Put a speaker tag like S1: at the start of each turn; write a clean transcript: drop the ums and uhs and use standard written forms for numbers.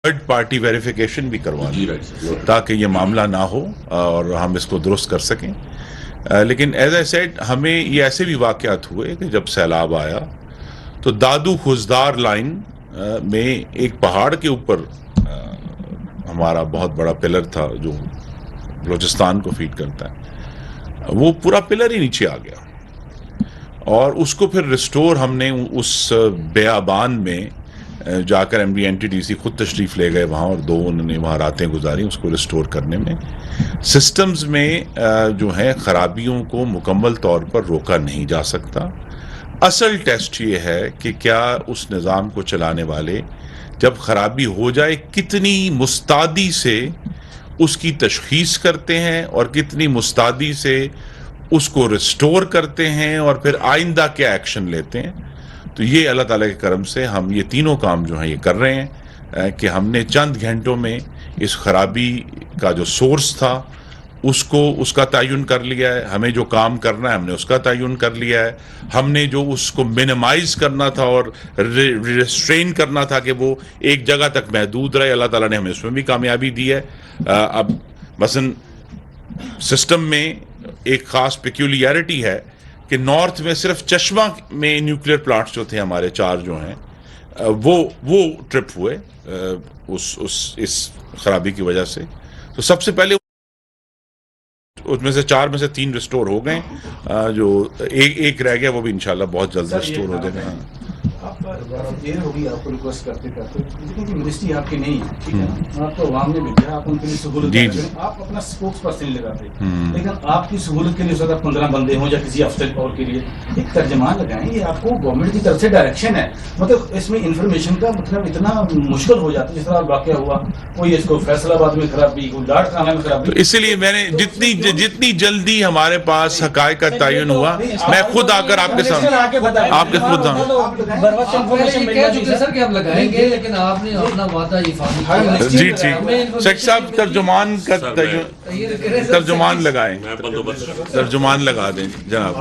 S1: Third party verification بھی کروا لیں تاکہ یہ معاملہ نہ ہو اور ہم اس کو درست کر سکیں. لیکن ایز اے سیڈ ہمیں یہ ایسے بھی واقعات ہوئے کہ جب سیلاب آیا تو دادو خوزدار لائن میں ایک پہاڑ کے اوپر ہمارا بہت بڑا پلر تھا جو بلوچستان کو فیڈ کرتا ہے، وہ پورا پلر ہی نیچے آ گیا اور اس کو پھر ریسٹور ہم نے اس بیابان میں جا کر M D N T D C خود تشریف لے گئے وہاں اور انہوں نے وہاں راتیں گزاری اس کو ریسٹور کرنے میں. سسٹمز میں جو ہیں خرابیوں کو مکمل طور پر روکا نہیں جا سکتا. اصل ٹیسٹ یہ ہے کہ کیا اس نظام کو چلانے والے جب خرابی ہو جائے کتنی مستعدی سے اس کی تشخیص کرتے ہیں اور کتنی مستعدی سے اس کو ریسٹور کرتے ہیں اور پھر آئندہ کیا ایکشن لیتے ہیں. تو یہ اللہ تعالیٰ کے کرم سے ہم یہ تینوں کام جو ہیں یہ کر رہے ہیں کہ ہم نے چند گھنٹوں میں اس خرابی کا جو سورس تھا اس کا تعین کر لیا ہے. ہمیں جو کام کرنا ہے ہم نے اس کا تعین کر لیا ہے. ہم نے جو اس کو منیمائز کرنا تھا اور ریسٹرین کرنا تھا کہ وہ ایک جگہ تک محدود رہے، اللہ تعالیٰ نے ہمیں اس میں بھی کامیابی دی ہے. اب مثلا سسٹم میں ایک خاص پیکیولیرٹی ہے کہ نارتھ میں صرف چشمہ میں نیوکلیر پلانٹس جو تھے ہمارے 4 جو ہیں وہ ٹرپ ہوئے اس خرابی کی وجہ سے. تو سب سے پہلے اس میں سے 4 میں سے 3 ریسٹور ہو گئے، جو ایک رہ گیا وہ بھی انشاءاللہ بہت جلد ریسٹور ہو جائے گا.
S2: آپ دیر ہوگی آپ کو ریکویسٹ کرتے لیکن منسٹری آپ کی نہیں ہے، ٹھیک ہے نا، آپ کو عوام نے بھیجا، آپ ان کے لیے سہولت آپ اپنا اسپوکس پرسن لگاتے، لیکن آپ کی سہولت کے لیے اگر 15 بندے ہوں یا کسی افسر اور کے لیے ایک ترجمان لگائیں. یہ آپ کو گورنمنٹ کی طرف سے ڈائریکشن ہے، مطلب اس میں انفارمیشن کا مطلب اتنا مشکل ہو جاتا ہے. جس طرح واقعہ ہوا کوئی اس کو فیصل آباد میں خرابی، کوئی لاٹ خانہ میں خرابی،
S1: اسی لیے میں نے جتنی جلدی ہمارے پاس حقائق کا تعین ہوا میں خود آ کر آپ کے سامنے آپ کے خود جی شیخ صاحب ترجمان لگائیں، ترجمان لگا دیں جناب.